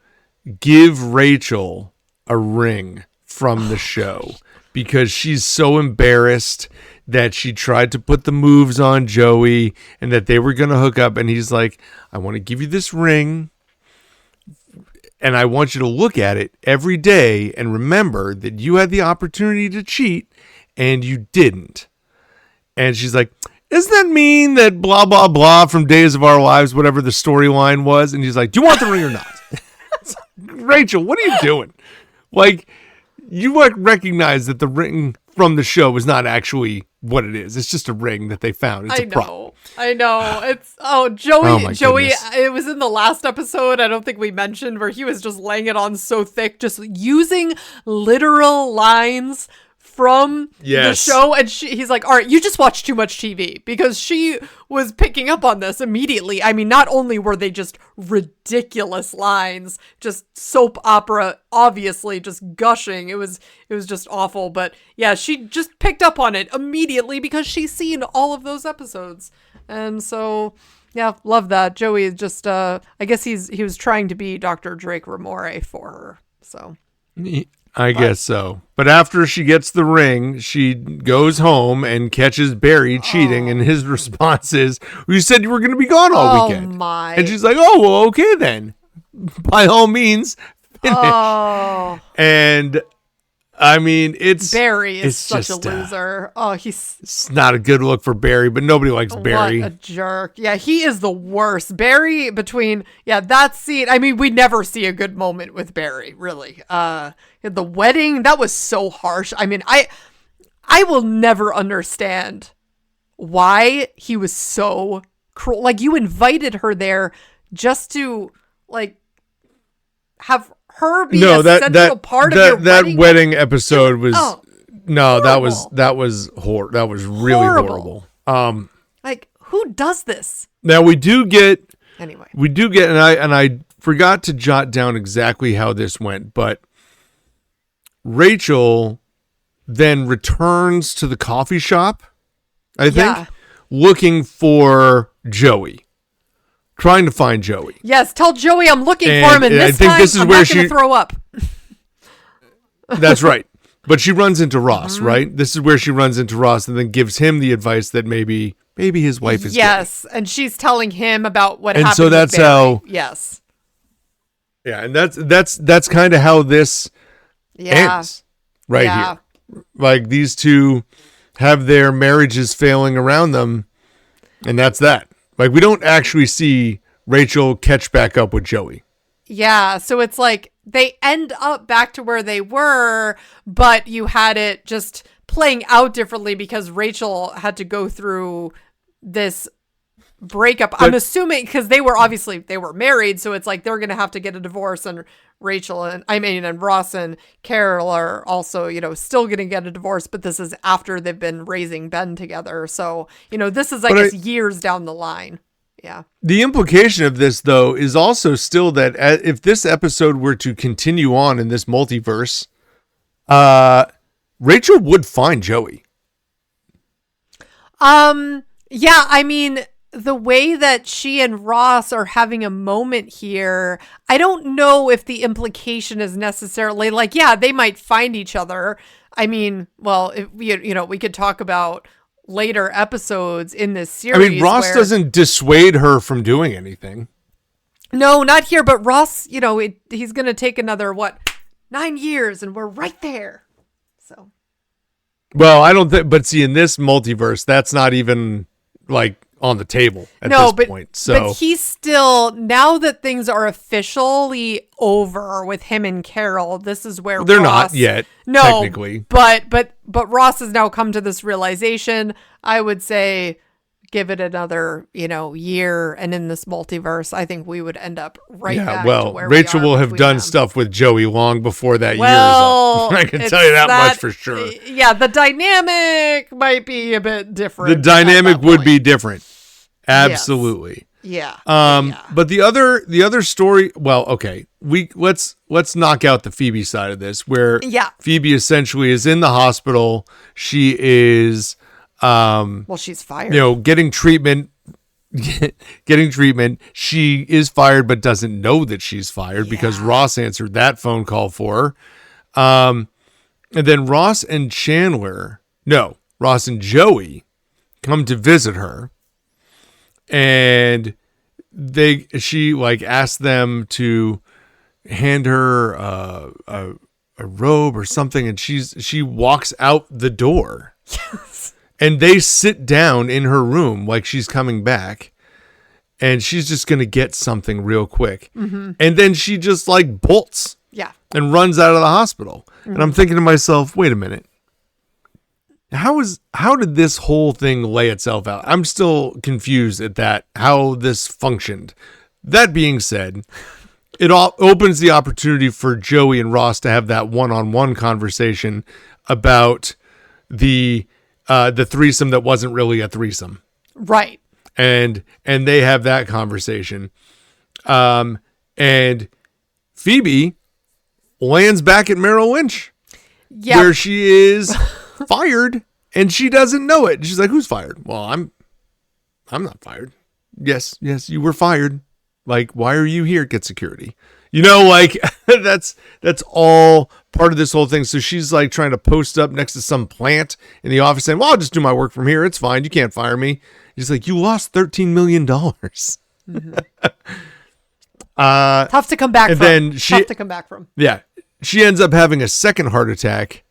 give Rachel a ring from the show because she's so embarrassed that she tried to put the moves on Joey and that they were going to hook up. And he's like, I want to give you this ring And I want you to look at it every day and remember that you had the opportunity to cheat and you didn't. And she's like, does that mean that blah, blah, blah from Days of Our Lives, whatever the storyline was? And he's like, do you want the ring or not? Rachel, what are you doing? Like, you recognize that the ring from the show is not actually what it is. It's just a ring that they found. It's a prop. I know. It's Joey. Oh my Joey. goodness. It was in the last episode. I don't think we mentioned where he was just laying it on so thick, just using literal lines from the show. And he's like, all right, you just watch too much TV, because she was picking up on this immediately. I mean, not only were they just ridiculous lines, just soap opera, obviously just gushing. It was just awful. But yeah, she just picked up on it immediately because she's seen all of those episodes. And so, yeah, love that. Joey is just, I guess he was trying to be Dr. Drake Ramore for her. So I guess so. But after she gets the ring, she goes home and catches Barry cheating, and his response is, you said you were going to be gone all weekend. My. And she's like, oh, well, okay then. By all means, finish. Oh. And, I mean, Barry is such just, a loser. It's not a good look for Barry, but nobody likes Barry. What a jerk. Yeah, he is the worst. Barry, that scene, I mean, we never see a good moment with Barry, really. The wedding, that was so harsh. I mean, I will never understand why he was so cruel. Like, you invited her there just to, like, have her be a central part of your wedding. That wedding episode was horrible. that was really horrible. Like, who does this? Now we do get and I forgot to jot down exactly how this went, but Rachel then returns to the coffee shop, I think, looking for Joey. Trying to find Joey. Yes, tell Joey I'm looking for him, and this time I'm not going to throw up. That's right. But she runs into Ross, right? This is where she runs into Ross and then gives him the advice that maybe his wife is gay. And she's telling him about what happened. And so that's how. Yes. Yeah, and that's kind of how this ends here. Like, these two have their marriages failing around them, and that's that. Like, we don't actually see Rachel catch back up with Joey. Yeah, so it's like they end up back to where they were, but you had it just playing out differently because Rachel had to go through this breakup. I'm assuming because they were married, so it's like they're going to have to get a divorce, and and Ross and Carol are also, still going to get a divorce, but this is after they've been raising Ben together. So, this is, I guess, years down the line. Yeah. The implication of this, though, is also still that if this episode were to continue on in this multiverse, Rachel would find Joey. Yeah, I mean, the way that she and Ross are having a moment here, I don't know if the implication is necessarily like, they might find each other. I mean, well, if we could talk about later episodes in this series. I mean, Ross doesn't dissuade her from doing anything. No, not here. But Ross, he's going to take another, 9 years, and we're right there. So. Well, I don't think, but see, in this multiverse, that's not even like on the table at this point. So, but he's still, now that things are officially over with him and Carol, this is where they're Ross, not yet. No, technically, but Ross has now come to this realization. I would say, give it another, year, and in this multiverse, I think we would end up back to where Rachel we are will have done stuff with Joey long before that year is up. I can tell you that much for sure. Yeah, the dynamic might be a bit different. The dynamic would be different. Absolutely. Yes. But the other story, well, okay. Let's knock out the Phoebe side of this, where Phoebe essentially is in the hospital. She is she's fired. Getting treatment. She is fired, but doesn't know that she's fired because Ross answered that phone call for her. And then Ross and Joey come to visit her, and she asked them to hand her a robe or something, and she walks out the door. Yes. And they sit down in her room like she's coming back, and she's just going to get something real quick. Mm-hmm. And then she just like bolts and runs out of the hospital. Mm-hmm. And I'm thinking to myself, wait a minute. How did this whole thing lay itself out? I'm still confused at that, how this functioned. That being said, it all opens the opportunity for Joey and Ross to have that one-on-one conversation about the threesome that wasn't really a threesome. Right. And they have that conversation. And Phoebe lands back at Merrill Lynch. Yep. Where she is fired and she doesn't know it. She's like, who's fired? Well, I'm not fired. Yes, you were fired. Like, why are you here? Get security. You know, like that's all part of this whole thing. So she's like trying to post up next to some plant in the office saying, well, I'll just do my work from here. It's fine. You can't fire me. He's like, you lost $13 million. Mm-hmm. Tough to come back from. Tough to come back from. Yeah. She ends up having a second heart attack,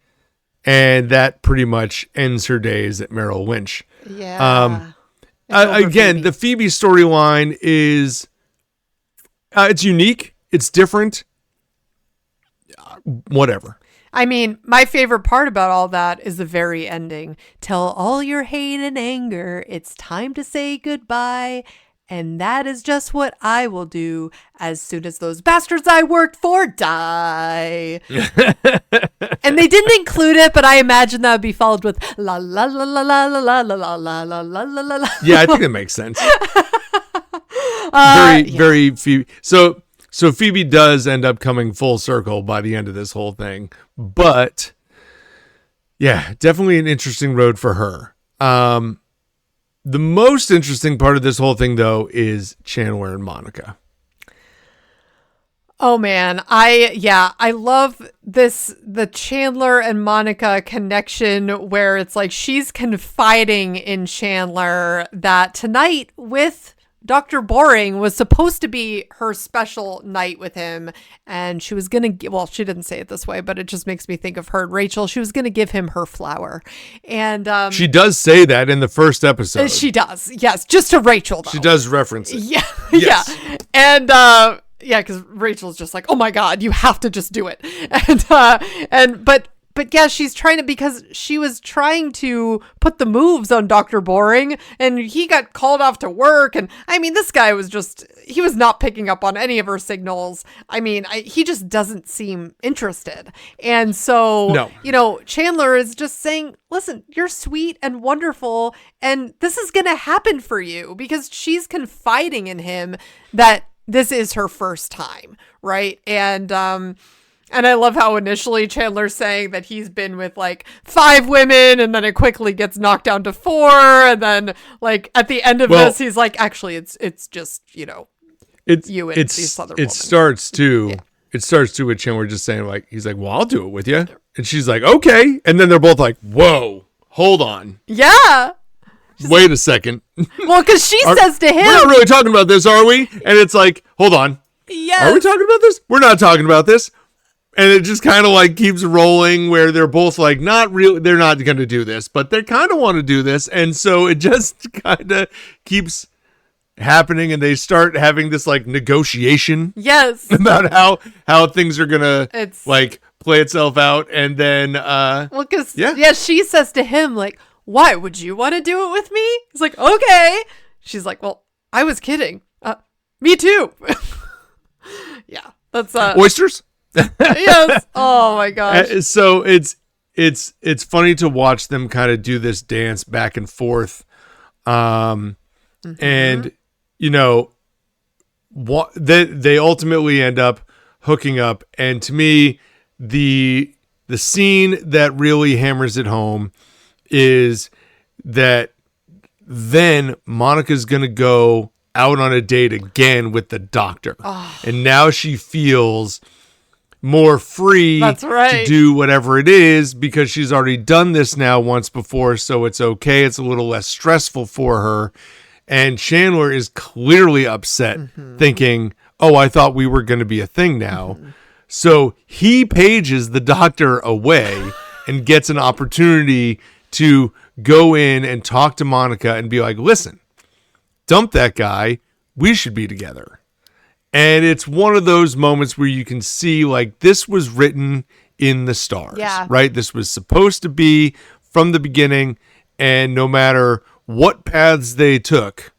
and that pretty much ends her days at Merrill Lynch. Yeah. Again, the Phoebe storyline is it's unique. It's different. Whatever. I mean, my favorite part about all that is the very ending. Tell all your hate and anger, it's time to say goodbye. And that is just what I will do as soon as those bastards I worked for die. And they didn't include it, but I imagine that would be followed with la la la la la la la la la la la la la. Yeah, I think that makes sense. Very Phoebe. So Phoebe does end up coming full circle by the end of this whole thing. But yeah, definitely an interesting road for her. The most interesting part of this whole thing, though, is Chandler and Monica. Oh, man. I love the Chandler and Monica connection where it's like she's confiding in Chandler that tonight with Dr. Boring was supposed to be her special night with him. And she was going to, well, she didn't say it this way, but it just makes me think of her and Rachel. She was going to give him her flower. And she does say that in the first episode. She does. Yes. Just to Rachel, though. She does reference it. Yeah. Yes. Yeah. And, yeah, because Rachel's just like, oh my God, you have to just do it. But yeah, she's trying to, because she was trying to put the moves on Dr. Boring and he got called off to work. And I mean, this guy was he was not picking up on any of her signals. I mean, he just doesn't seem interested. And so, no. You know, Chandler is just saying, listen, you're sweet and wonderful. And this is going to happen for you, because she's confiding in him that this is her first time. Right. And I love how initially Chandler's saying that he's been with like 5 women and then it quickly gets knocked down to 4. And then like at the end of this, he's like, actually, it's just, you know, you and these other women. It starts to with Chandler just saying like, he's like, well, I'll do it with you. And she's like, okay. And then they're both like, whoa, hold on. Yeah. Wait a second. Well, because she says to him, we're not really talking about this, are we? And it's like, hold on. Yes. Are we talking about this? We're not talking about this. And it just kind of like keeps rolling where they're both like, not really, they're not going to do this, but they kind of want to do this. And so it just kind of keeps happening. And they start having this like negotiation. Yes. About how things are going to like play itself out. And then, well, because she says to him, like, why would you want to do it with me? He's like, okay. She's like, well, I was kidding. Me too. Yeah. That's, oysters? Yes. Oh my gosh. So it's funny to watch them kind of do this dance back and forth. And you know, they ultimately end up hooking up. And to me, the scene that really hammers it home is that then Monica's going to go out on a date again with the doctor. Oh. And now she feels more free to do whatever it is because she's already done this now once before, so it's okay. It's a little less stressful for her. And Chandler is clearly upset, thinking, oh, I thought we were going to be a thing now. So he pages the doctor away and gets an opportunity to go in and talk to Monica and be like, listen, dump that guy. We should be together. And it's one of those moments where you can see like this was written in the stars, right? This was supposed to be from the beginning. And no matter what paths they took,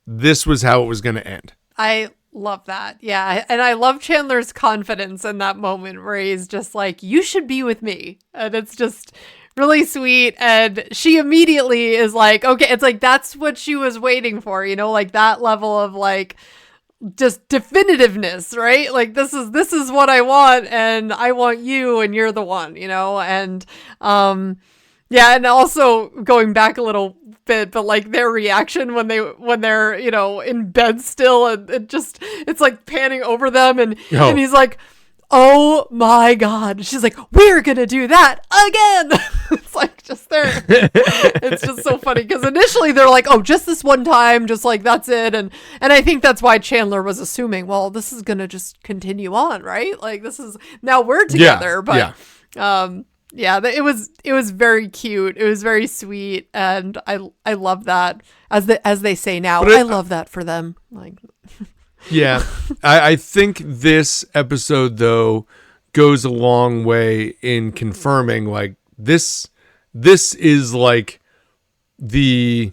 this was how it was going to end. I love that. Yeah. And I love Chandler's confidence in that moment where he's just like, you should be with me. And it's just really sweet. And she immediately is like, okay, it's like, that's what she was waiting for, like that level of like, just definitiveness, right? Like this is what I want, and I want you, and you're the one, and, yeah. And also going back a little bit, but like their reaction when they're, in bed still, and it's like panning over them, and he's like, oh my God. She's like, we're going to do that again. It's like just there. It's just so funny because initially they're like, oh, just this one time, just like that's it. And I think that's why Chandler was assuming, well, this is going to just continue on, right? Like this is now we're together. It was very cute. It was very sweet. And I love that as they say now, I love that for them. Like, yeah, I think this episode, though, goes a long way in confirming, like, this is, like, this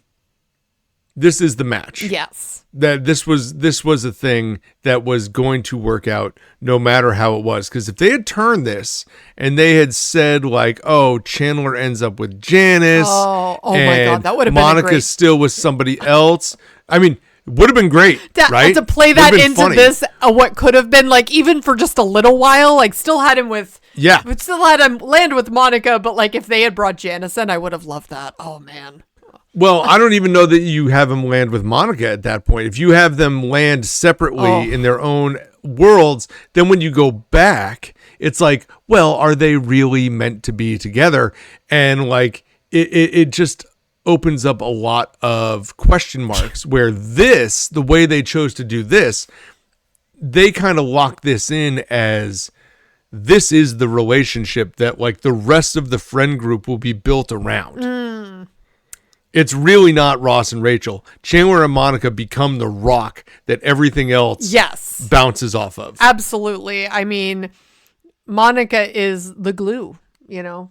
is the match. Yes. That this was a thing that was going to work out no matter how it was. Because if they had turned this and they had said, like, oh, Chandler ends up with Janice. Oh my God, that would have been Monica's still with somebody else. I mean, would have been great, right? To play that into funny. This, what could have been like, even for just a little while, like still had him land with Monica, but like if they had brought Janice in, I would have loved that. Oh man. Well, I don't even know that you have him land with Monica at that point. If you have them land separately in their own worlds, then when you go back, it's like, well, are they really meant to be together? And like, it just opens up a lot of question marks where the way they chose to do this, they kind of lock this in as this is the relationship that like the rest of the friend group will be built around. It's really not Ross and Rachel. Chandler and Monica become the rock that everything else bounces off of. Absolutely. I mean, Monica is the glue.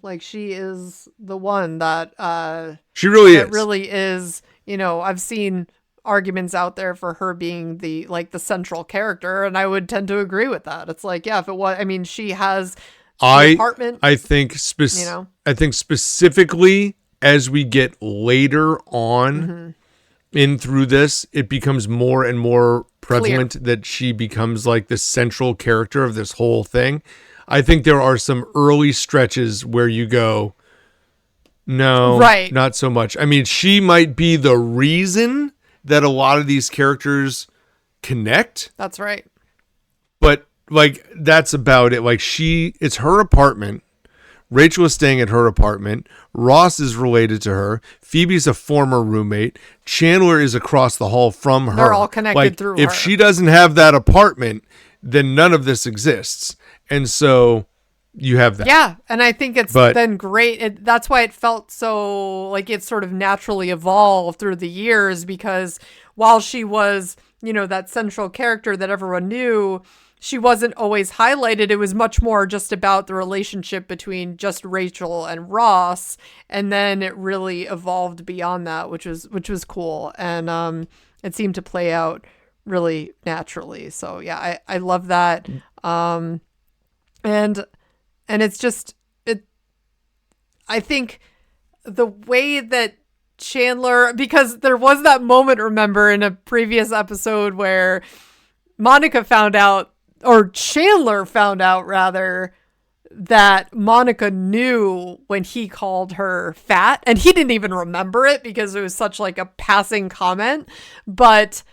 Like she is the one that she really is. It really is. I've seen arguments out there for her being the central character, and I would tend to agree with that. It's like, yeah, if it was, I mean, she has the apartment. I think specifically as we get later on in through this, it becomes more and more prevalent that she becomes like the central character of this whole thing. I think there are some early stretches where you go, no, not so much. I mean, she might be the reason that a lot of these characters connect. That's right. But like, that's about it. Like it's her apartment. Rachel is staying at her apartment. Ross is related to her. Phoebe's a former roommate. Chandler is across the hall from her. They're all connected through her. If she doesn't have that apartment, then none of this exists. And so you have that. Yeah. And I think it's been great. That's why it felt so like it sort of naturally evolved through the years, because while she was, that central character that everyone knew, she wasn't always highlighted. It was much more just about the relationship between just Rachel and Ross. And then it really evolved beyond that, which was cool. And it seemed to play out really naturally. So yeah, I love that. And it's just, I think the way that Chandler, because there was that moment, remember, in a previous episode where Monica found out, or Chandler found out rather, that Monica knew when he called her fat, and he didn't even remember it because it was such like a passing comment. But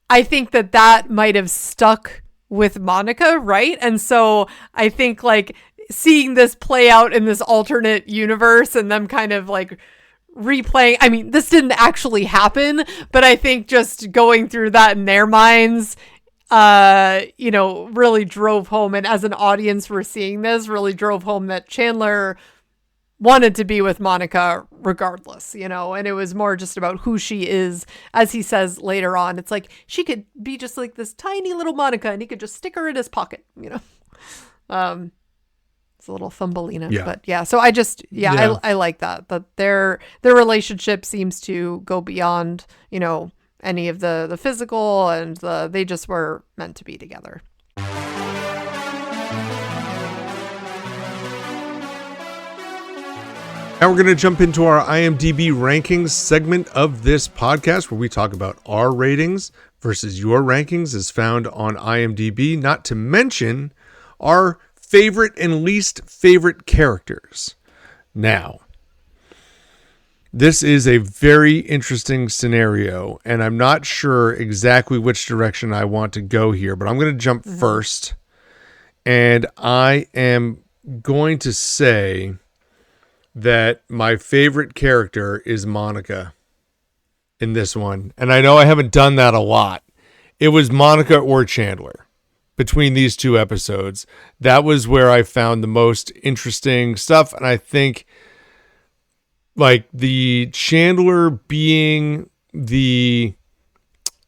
I think that might have stuck with Monica, right? And so I think like seeing this play out in this alternate universe and them kind of like replaying, I mean, this didn't actually happen, but I think just going through that in their minds, really drove home. And as an audience, we're seeing this really drove home that Chandler wanted to be with Monica regardless, and it was more just about who she is. As he says later on, it's like she could be just like this tiny little Monica and he could just stick her in his pocket, It's a little Thumbelina, but yeah. So I like that their relationship seems to go beyond, any of the physical, and they just were meant to be together. Now we're going to jump into our IMDb rankings segment of this podcast, where we talk about our ratings versus your rankings as found on IMDb, not to mention our favorite and least favorite characters. Now, this is a very interesting scenario, and I'm not sure exactly which direction I want to go here, but I'm going to jump first, and I am going to say that my favorite character is Monica in this one. And I know I haven't done that a lot. It was Monica or Chandler between these two episodes. That was where I found the most interesting stuff. And I think like the Chandler being the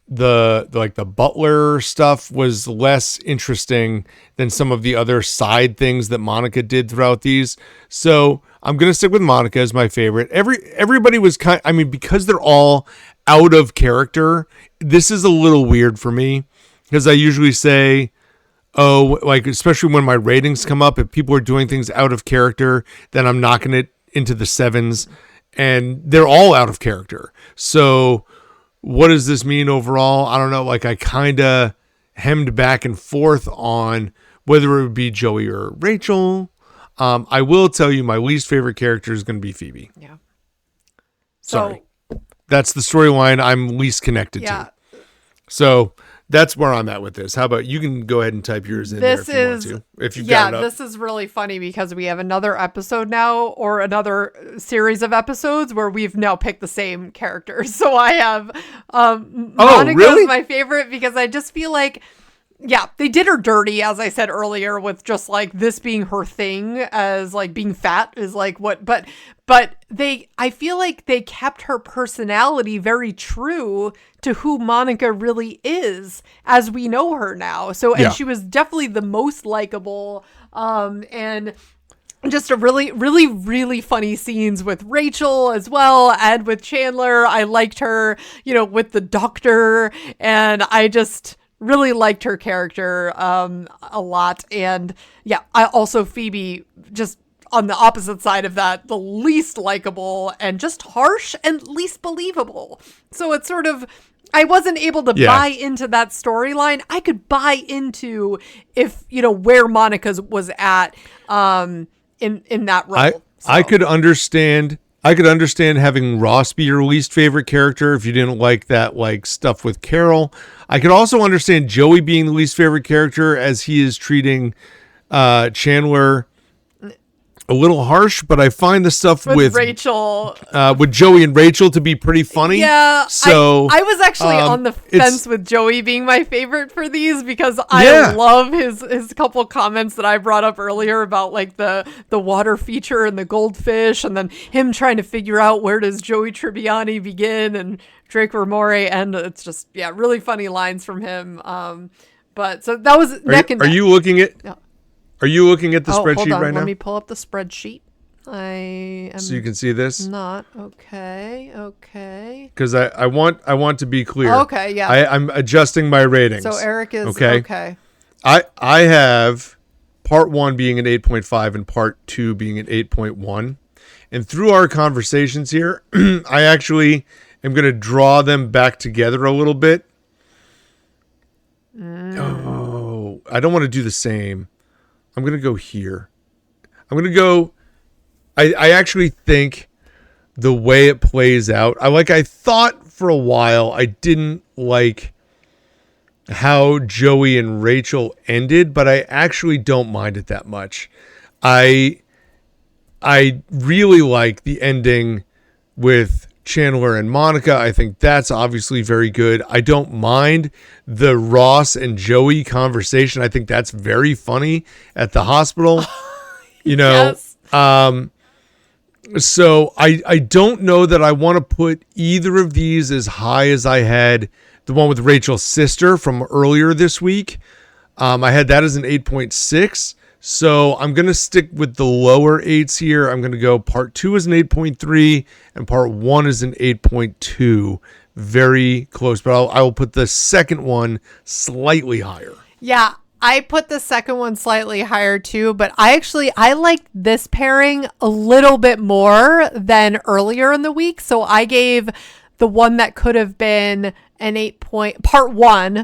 butler stuff was less interesting than some of the other side things that Monica did throughout these. So I'm going to stick with Monica as my favorite. Everybody was because they're all out of character, this is a little weird for me, because I usually say, especially when my ratings come up, if people are doing things out of character, then I'm knocking it into the 7s, and they're all out of character. So what does this mean overall? I don't know. I kind of hemmed back and forth on whether it would be Joey or Rachel. I will tell you my least favorite character is going to be Phoebe. Yeah. Sorry. That's the storyline I'm least connected to. So that's where I'm at with this. How about you can go ahead and type yours in there if you want to. If you've got it up. This is really funny because we have another episode now, or another series of episodes where we've now picked the same characters. So I have Monica is my favorite because I just feel like, they did her dirty, as I said earlier, with just this being her thing, as being fat is what, but I feel like they kept her personality very true to who Monica really is as we know her now. So, and she was definitely the most likable, and just a really, really, really funny scenes with Rachel as well, and with Chandler. I liked her, with the doctor, and I just really liked her character a lot. And I also Phoebe, just on the opposite side of that, the least likable and just harsh and least believable. So it's sort of, I wasn't able to buy into that storyline. I could buy into if, where Monica's was at in that role. I could understand having Ross be your least favorite character if you didn't like that stuff with Carol. I could also understand Joey being the least favorite character, as he is treating Chandler a little harsh, but I find the stuff with Rachel, with Joey and Rachel to be pretty funny. Yeah, so I was actually on the fence with Joey being my favorite for these, because I love his couple comments that I brought up earlier about the water feature and the goldfish, and then him trying to figure out where does Joey Tribbiani begin and Drake Ramore end. It's just really funny lines from him. But so that was neck and neck. Are you looking at? Yeah. Are you looking at the spreadsheet hold on. right now? Let me pull up the spreadsheet. I am so you can see this. Not okay. Because I want to be clear. Okay, yeah. I'm adjusting my ratings. So Eric is okay. I have part 1 being an 8.5 and part 2 being an 8.1. And through our conversations here, I actually am going to draw them back together a little bit. Oh, I don't want to do the same. I'm going to go here. I'm going to go... I actually think the way it plays out... I thought for a while I didn't like how Joey and Rachel ended, but I actually don't mind it that much. I really like the ending with Chandler and Monica. I think that's obviously very good. I don't mind the Ross and Joey conversation. I think that's very funny at the hospital. You know, Yes. So I don't know that I want to put either of these as high as I had the one with Rachel's sister from earlier this week. I had that as an 8.6. So I'm going to stick with the lower 8s here. I'm going to go part 2 is an 8.3 and part 1 is an 8.2. Very close, but I will put the second one slightly higher. Yeah, I put the second one slightly higher too, but I liked this pairing a little bit more than earlier in the week. So I gave the one that could have been part 1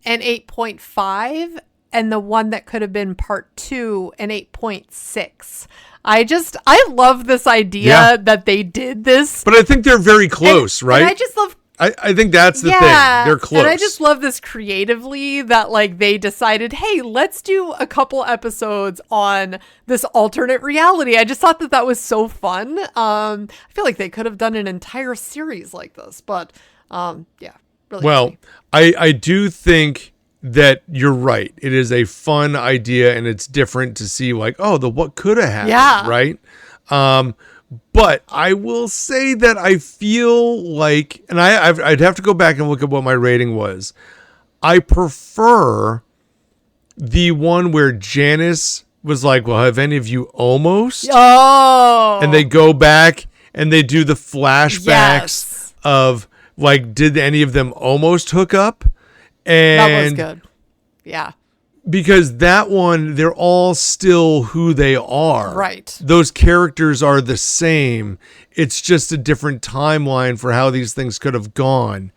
an 8.5 and the one that could have been part 2 an 8.6. I love this idea that they did this. But I think they're very close, right? And I just love I think that's the thing. They're close. And I just love this creatively that like they decided, hey, let's do a couple episodes on this alternate reality. I just thought that was so fun. I feel like they could have done an entire series like this, but yeah. Really well, I do think that you're right. It is a fun idea and it's different to see like, oh, what could have happened, right? But I will say that I feel like, and I'd have to go back and look at what my rating was. I prefer the one where Janice was like, well, have any of you almost? Oh. And they go back and they do the flashbacks of like, did any of them almost hook up? And that was good. Yeah. Because that one, they're all still who they are. Right. Those characters are the same. It's just a different timeline for how these things could have gone.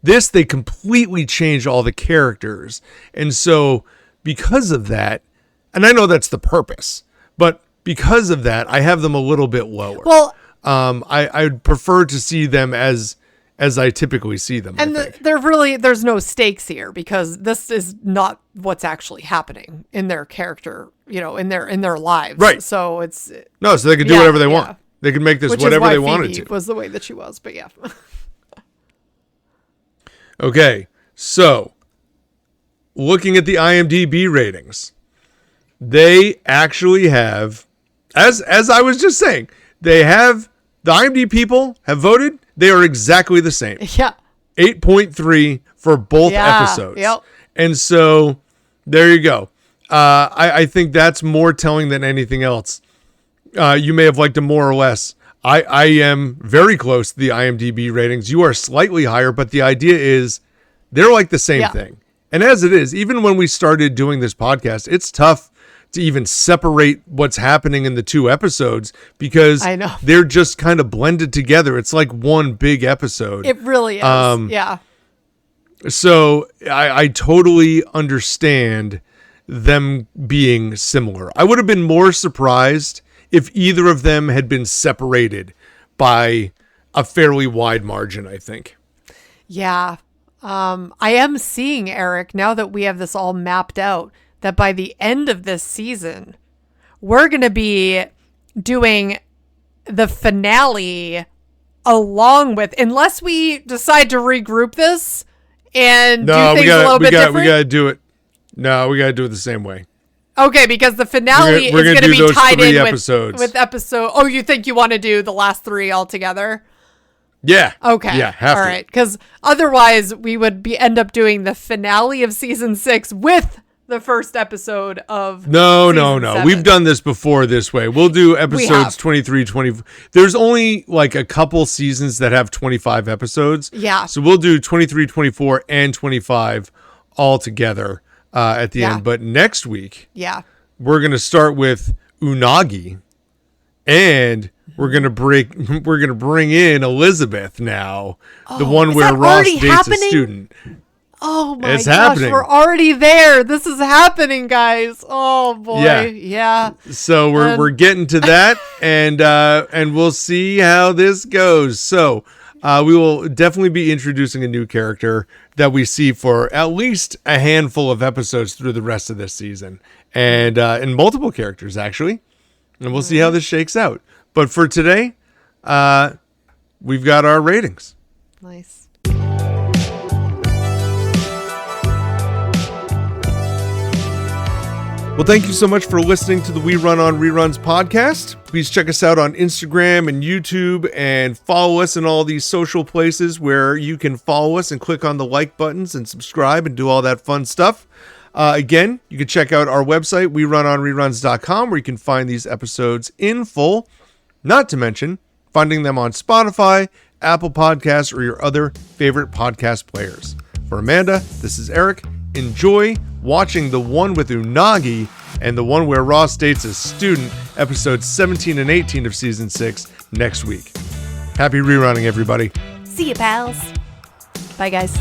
This, they completely changed all the characters. And so because of that, and I know that's the purpose, but because of that, I have them a little bit lower. Well, I'd prefer to see them as I typically see them. And there's no stakes here because this is not what's actually happening in their character, in their lives. Right. So it's so they could do whatever they want. They could make this whatever they wanted to. Was the way that she was, but yeah. Okay. So looking at the IMDb ratings, they actually have, as I was just saying, the IMDb people have voted. They are exactly the same. Yeah. 8.3 for both episodes. Yep. And so there you go. I think that's more telling than anything else. You may have liked them more or less. I am very close to the IMDb ratings. You are slightly higher, but the idea is they're like the same thing. And as it is, even when we started doing this podcast, it's tough to even separate what's happening in the two episodes because I know they're just kind of blended together. It's like one big episode. It really is. Yeah. So I totally understand them being similar. I would have been more surprised if either of them had been separated by a fairly wide margin, I think. Yeah. I am seeing, Eric, now that we have this all mapped out, that by the end of this season, we're going to be doing the finale along with, unless we decide to regroup this and do things a little bit different. We got to do it. No, we got to do it the same way. Okay, because the finale is going to be tied in with episode. Oh, you think you want to do the last 3 all together? Yeah. Okay. Yeah. Have all to. right. Because otherwise, we would end up doing the finale of season 6 with the first episode of No. 7. We've done this before this way. We'll do episodes 23, 20. There's only like a couple seasons that have 25 episodes. Yeah. So we'll do 23, 24, and 25 all together at the end. But next week, we're going to start with Unagi, and we're going to bring in Elizabeth now, the one where Ross dates a student. Oh my gosh, happening. We're already there. This is happening, guys. Oh boy. Yeah. So we're getting to that and we'll see how this goes. So we will definitely be introducing a new character that we see for at least a handful of episodes through the rest of this season. And multiple characters actually. And we'll see how this shakes out. But for today, we've got our ratings. Nice. Well, thank you so much for listening to the We Run on Reruns podcast. Please check us out on Instagram and YouTube and follow us in all these social places where you can follow us and click on the like buttons and subscribe and do all that fun stuff. Again, you can check out our website, werunonreruns.com, where you can find these episodes in full, not to mention finding them on Spotify, Apple Podcasts, or your other favorite podcast players. For Amanda, this is Eric. Enjoy watching the one with Unagi and the one where Ross dates a student, episodes 17 and 18 of season 6, next week. Happy rerunning, everybody. See you, pals. Bye, guys.